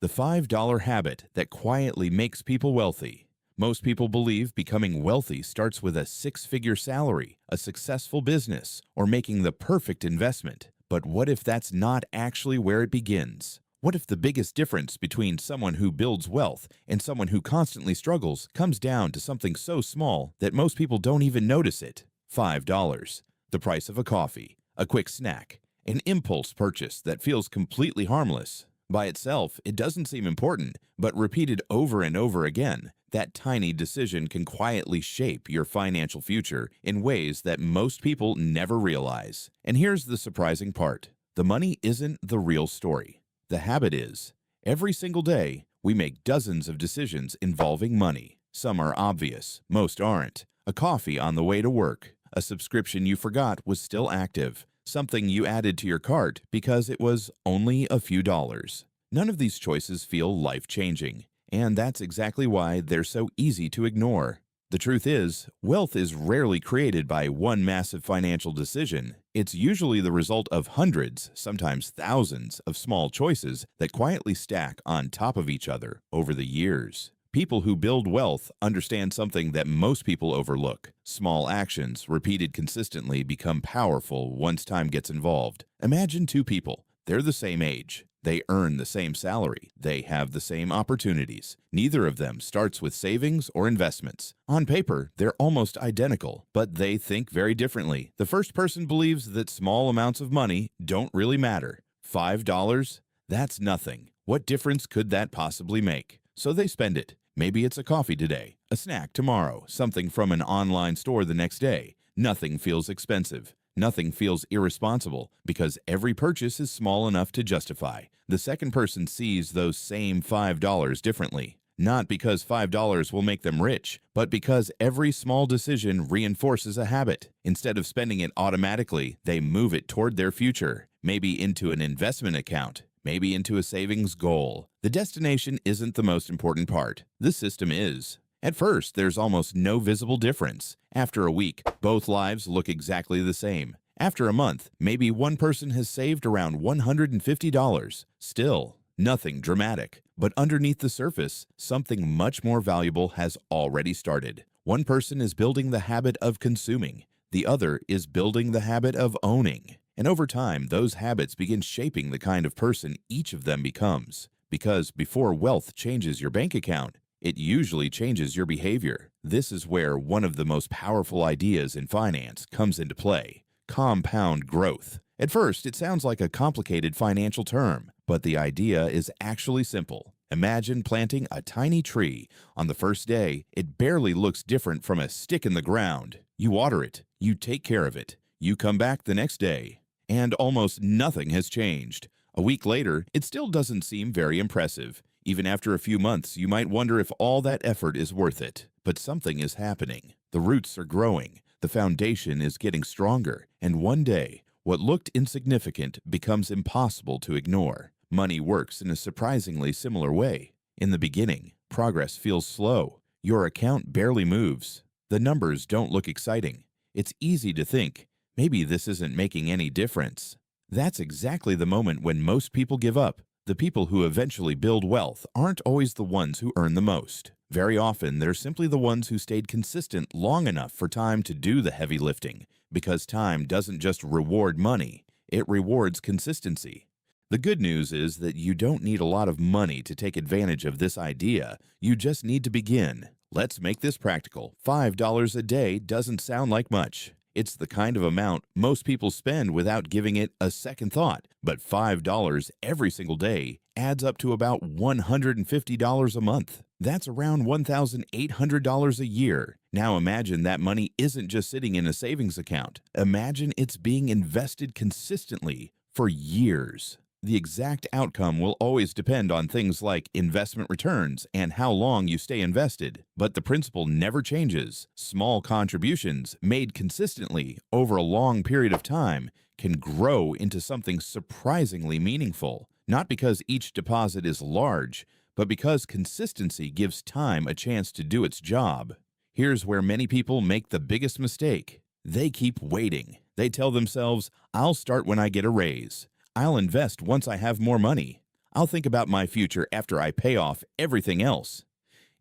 The $5 habit that quietly makes people wealthy. Most people believe becoming wealthy starts with a six-figure salary, a successful business, or making the perfect investment. But what if that's not actually where it begins? What if the biggest difference between someone who builds wealth and someone who constantly struggles comes down to something so small that most people don't even notice it? $5. The price of a coffee, a quick snack, an impulse purchase that feels completely harmless. By itself, it doesn't seem important, but repeated over and over again, that tiny decision can quietly shape your financial future in ways that most people never realize. And here's the surprising part. The money isn't the real story. The habit is. Every single day, we make dozens of decisions involving money. Some are obvious, most aren't. A coffee on the way to work, a subscription you forgot was still active, something you added to your cart because it was only a few dollars. None of these choices feel life-changing, and that's exactly why they're so easy to ignore. The truth is, wealth is rarely created by one massive financial decision. It's usually the result of hundreds, sometimes thousands, of small choices that quietly stack on top of each other over the years. People who build wealth understand something that most people overlook. Small actions, repeated consistently, become powerful once time gets involved. Imagine two people. They're the same age. They earn the same salary. They have the same opportunities. Neither of them starts with savings or investments. On paper, they're almost identical, but they think very differently. The first person believes that small amounts of money don't really matter. $5? That's nothing. What difference could that possibly make? So they spend it. Maybe it's a coffee today, a snack tomorrow, something from an online store the next day. Nothing feels expensive. Nothing feels irresponsible because every purchase is small enough to justify. The second person sees those same $5 differently. Not because $5 will make them rich, but because every small decision reinforces a habit. Instead of spending it automatically, they move it toward their future, maybe into an investment account, maybe into a savings goal. The destination isn't the most important part. The system is. At first, there's almost no visible difference. After a week, both lives look exactly the same. After a month, maybe one person has saved around $150. Still, nothing dramatic. But underneath the surface, something much more valuable has already started. One person is building the habit of consuming. The other is building the habit of owning. And over time, those habits begin shaping the kind of person each of them becomes. Because before wealth changes your bank account, it usually changes your behavior. This is where one of the most powerful ideas in finance comes into play: compound growth. At first, it sounds like a complicated financial term, but the idea is actually simple. Imagine planting a tiny tree. On the first day, it barely looks different from a stick in the ground. You water it, you take care of it, you come back the next day, and almost nothing has changed. A week later, it still doesn't seem very impressive. Even after a few months, you might wonder if all that effort is worth it. But something is happening. The roots are growing, the foundation is getting stronger, and one day, what looked insignificant becomes impossible to ignore. Money works in a surprisingly similar way. In the beginning, progress feels slow. Your account barely moves. The numbers don't look exciting. It's easy to think, maybe this isn't making any difference. That's exactly the moment when most people give up. The people who eventually build wealth aren't always the ones who earn the most. Very often, they're simply the ones who stayed consistent long enough for time to do the heavy lifting, because time doesn't just reward money, it rewards consistency. The good news is that you don't need a lot of money to take advantage of this idea. You just need to begin. Let's make this practical. $5 a day doesn't sound like much. It's the kind of amount most people spend without giving it a second thought. But $5 every single day adds up to about $150 a month. That's around $1,800 a year. Now imagine that money isn't just sitting in a savings account. Imagine it's being invested consistently for years. The exact outcome will always depend on things like investment returns and how long you stay invested, but the principle never changes. Small contributions made consistently over a long period of time can grow into something surprisingly meaningful, not because each deposit is large, but because consistency gives time a chance to do its job. Here's where many people make the biggest mistake. They keep waiting. They tell themselves, "I'll start when I get a raise. I'll invest once I have more money. I'll think about my future after I pay off everything else.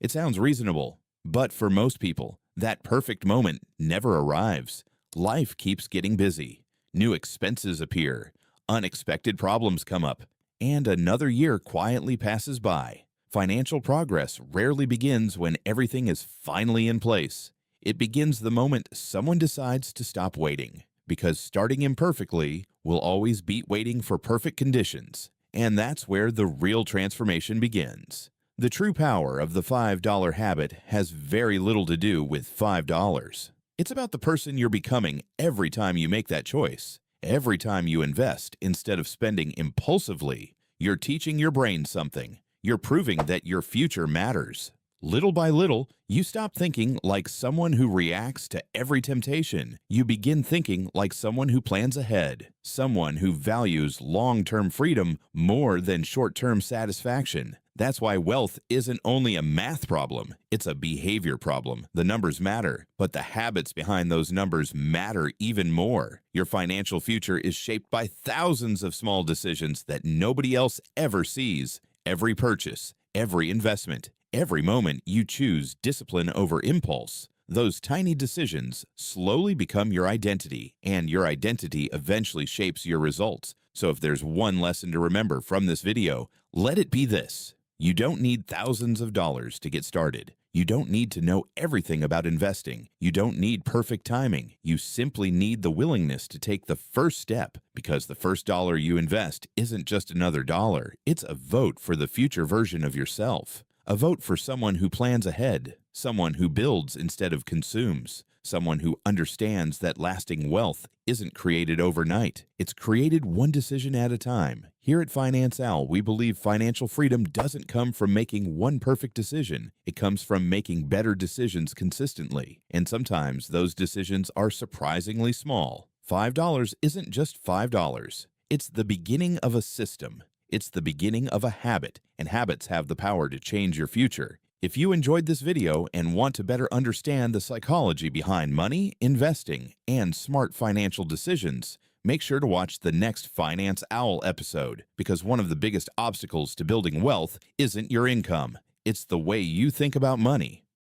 It sounds reasonable, but for most people, that perfect moment never arrives. Life keeps getting busy. New expenses appear, unexpected problems come up, and another year quietly passes by. Financial progress rarely begins when everything is finally in place. It begins the moment someone decides to stop waiting, because starting imperfectly will always beat waiting for perfect conditions. And that's where the real transformation begins. The true power of the $5 habit has very little to do with $5. It's about the person you're becoming every time you make that choice. Every time you invest instead of spending impulsively, you're teaching your brain something. You're proving that your future matters. Little by little, you stop thinking like someone who reacts to every temptation. You begin thinking like someone who plans ahead, someone who values long-term freedom more than short-term satisfaction. That's why wealth isn't only a math problem, it's a behavior problem. The numbers matter, but the habits behind those numbers matter even more. Your financial future is shaped by thousands of small decisions that nobody else ever sees. Every purchase, every investment, every moment you choose discipline over impulse. Those tiny decisions slowly become your identity, and your identity eventually shapes your results. So if there's one lesson to remember from this video, let it be this. You don't need thousands of dollars to get started. You don't need to know everything about investing. You don't need perfect timing. You simply need the willingness to take the first step, because the first dollar you invest isn't just another dollar. It's a vote for the future version of yourself. A vote for someone who plans ahead, someone who builds instead of consumes, someone who understands that lasting wealth isn't created overnight. It's created one decision at a time. Here at Finance Al, we believe financial freedom doesn't come from making one perfect decision. It comes from making better decisions consistently. And sometimes those decisions are surprisingly small. $5 isn't just $5. It's the beginning of a system. It's the beginning of a habit, and habits have the power to change your future. If you enjoyed this video and want to better understand the psychology behind money, investing, and smart financial decisions, make sure to watch the next Finance Owl episode, because one of the biggest obstacles to building wealth isn't your income. It's the way you think about money.